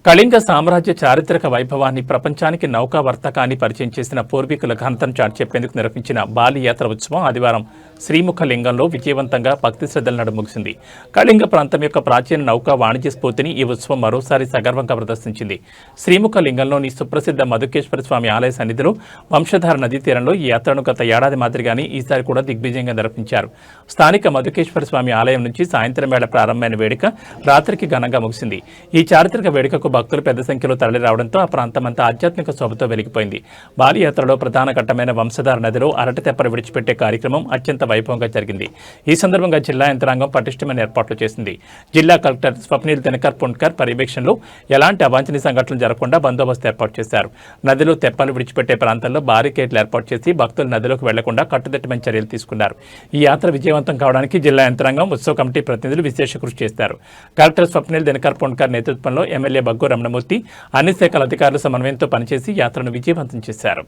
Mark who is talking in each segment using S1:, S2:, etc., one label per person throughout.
S1: కళింగ సామ్రాజ్య చారిత్రక వైభవాన్ని ప్రపంచానికి నౌకా వర్తకాన్ని పరిచయం చేసిన పూర్వీకుల ఘనతను చాటి చెప్పేందుకు నిర్వహించిన బాలి యాత్ర ఉత్సవం ఆదివారం శ్రీముఖలింగంలో విజయవంతంగా భక్తి శ్రద్ధల నడుమ ముగిసింది. కళింగ ప్రాంతం యొక్క ప్రాచీన నౌకా వాణిజ్య స్ఫూర్తిని ఈ ఉత్సవం మరోసారి సగర్వంగా ప్రదర్శించింది. శ్రీముఖలింగంలోని సుప్రసిద్ధ మధుకేశ్వర స్వామి ఆలయ సన్నిధిలో వంశధార నదీ తీరంలో ఈ యాత్రను గత ఏడాది మాదిరిగానే ఈసారి కూడా దిగ్విజయంగా నిర్వహించారు. స్థానిక మధుకేశ్వర స్వామి ఆలయం నుంచి సాయంత్రం వేళ ప్రారంభమైన వేడుక రాత్రికి ఘనంగా ముగిసింది. ఈ చారిత్రక వేడుకకు భక్తులు పెద్ద సంఖ్యలో తరలి రావడంతో ఆ ప్రాంతమంతా ఆధ్యాత్మిక శోభతో వెలిగిపోయింది. బాలి యాత్రలో ప్రధాన ఘట్టమైన వంశధార నదిలో అరటి తెప్పలు విడిచిపెట్టే కార్యక్రమం అత్యంత వైభవంగా జరిగింది. ఈ సందర్భంగా జిల్లా యంత్రాంగం పటిష్టమైన ఏర్పాట్లు చేసింది. జిల్లా కలెక్టర్ స్వప్నిల్ దినకర్ పుండ్కర్ పర్యవేక్షణలో ఎలాంటి అవాంఛనీయ సంఘటనలు జరగకుండా బందోబస్తు ఏర్పాటు చేశారు. నదిలో తెప్పలు విడిచిపెట్టే ప్రాంతాల్లో బారికేడ్లు ఏర్పాటు చేసి భక్తులు నదిలోకి వెళ్లకుండా కట్టుదిట్టమైన చర్యలు తీసుకున్నారు. ఈ యాత్ర విజయవంతం కావడానికి జిల్లా యంత్రాంగం, ఉత్సవ కమిటీ ప్రతినిధులు విశేష కృషి చేశారు. కలెక్టర్ స్వప్నిల్ దినకర్ పుండ్కర్ నేతృత్వంలో ఎమ్మెల్యే బగ్గు రమణమూర్తి అన్ని శాఖల అధికారులు సమన్వయంతో పనిచేసి యాత్రను విజయవంతం చేశారు.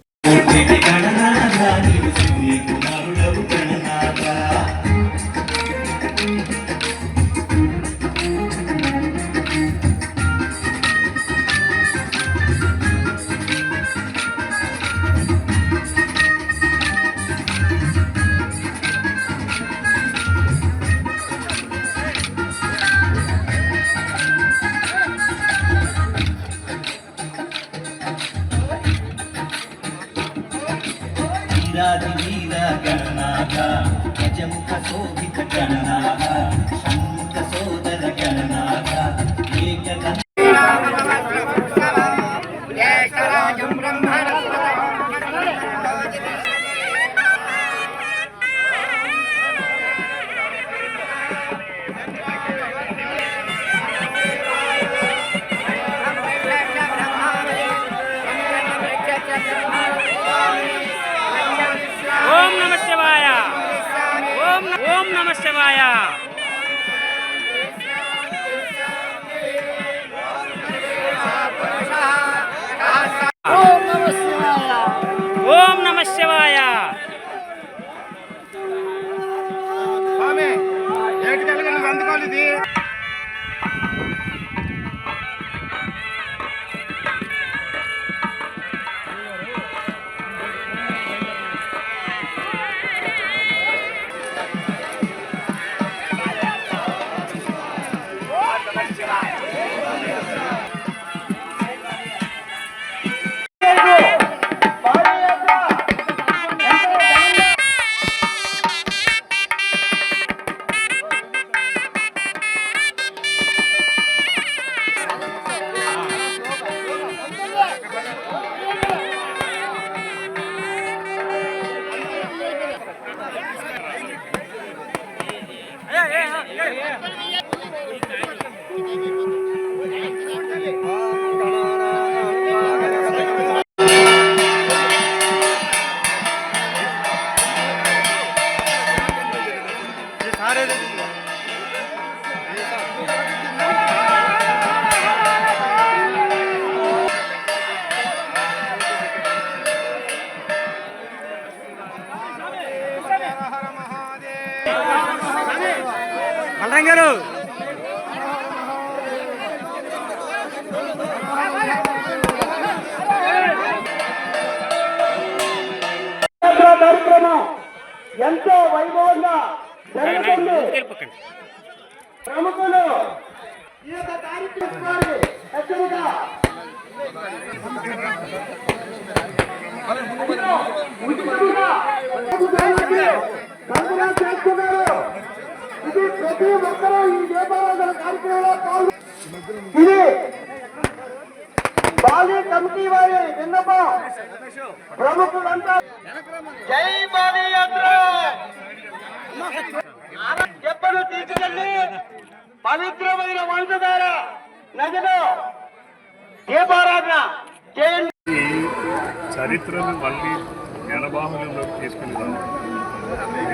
S2: వీర గణనాథ గజముఖ శోభిత గణనాథ షణ్ముఖ సోదర గణనాథ
S3: ఓం నమః శివాయ. ఓం నమః శివాయ. గారు
S4: కార్యక్రమం ఎంతో వైభవంగా జరుగుతుంది. ప్రముఖులు ఈ యొక్క కార్యక్రమాన్ని హెచ్చరిక చేస్తున్నారు. ఇది ప్రతి ఒక్కరూ ఈ దీపారాధన కార్యక్రమంలో పాల్గొన్నారు. ఇది బాలి కమిటీ వారి విన్నపం. ప్రముఖులంతా జై బాలి యాత్ర చెప్పను తీసుకెళ్లి పవిత్రమైన వంశధార నదిలో దీపారాధన చేయండి.
S5: చరిత్రను మళ్ళీ జనబాహుల్యంలోకి తీసుకెళ్తాం.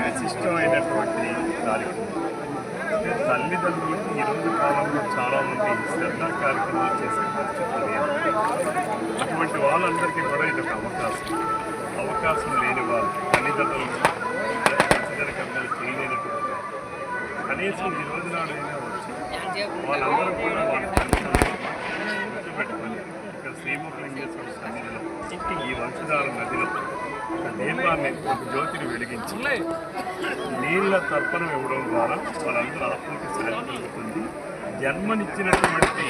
S5: విశిష్టమైనటువంటి కార్యక్రమం. తల్లిదండ్రులకు ఈరోజు కాలంలో చాలామంది శ్రద్ధా కార్యక్రమాలు చేసే పరిస్థితి లేదు. అటువంటి వాళ్ళందరికీ కూడా ఇది ఒక అవకాశం లేని వాళ్ళు తల్లిదండ్రులు కార్యక్రమాలు చేయలేనటువంటి కనీసం ఈ రోజు నాడైనా వచ్చి వాళ్ళందరూ కూడా వాళ్ళ శ్రీముఖలింగేశ్వర సన్నిధిలో ఈ వంశధార నదిలో ఒక దీపాన్ని ఒక జ్యోతిని వెలిగించి నీళ్ళ తర్పణం ఇవ్వడం ద్వారా వాళ్ళందరూ ఆత్మకి శాంతి కలుగుతుంది. జన్మనిచ్చినటువంటి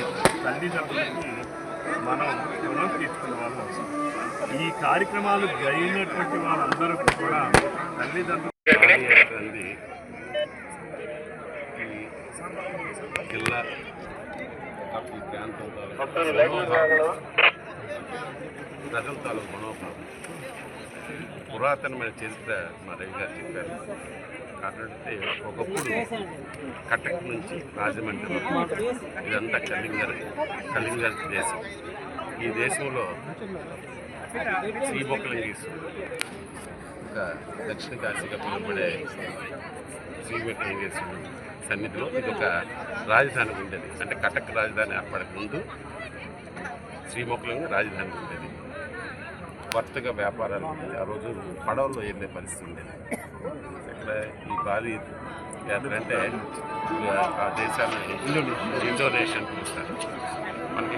S5: తల్లిదండ్రులకి మనం రుణం తీర్చుకునే వాళ్ళం అవుతాం. ఈ కార్యక్రమాలు జరిగినటువంటి వాళ్ళందరూ కూడా తల్లిదండ్రులు
S6: జిల్లా ఈ ప్రాంతం ప్రజల తాలూకు మనోభావం పురాతనమైన చరిత్ర మా రవి గారు చెప్పారు. కాబట్టి ఒకప్పుడు కటక్ నుంచి రాజమండ్రి వరకు ఇదంతా కళింగర్ దేశం. ఈ దేశంలో శ్రీముఖలింగేశ్వరుడు ఒక దక్షిణ కాశీగా పిలువబడే శ్రీముఖలింగేశ్వరుడు సన్నిధిలో ఇది ఒక రాజధాని ఉండేది. అంటే కటక్ రాజధాని ఏర్పడక ముందు శ్రీముఖలింగం రాజధాని ఉండేది. వర్తక వ్యాపారాలు ఉండేది. ఆ రోజు పడవల్లో వెళ్ళే పరిస్థితి ఉండేది. ఇక్కడ ఈ భారీ యాత్ర అంటే ఆ దేశాన్ని ఇండోనేషియా అని పిలుస్తారు. మనకి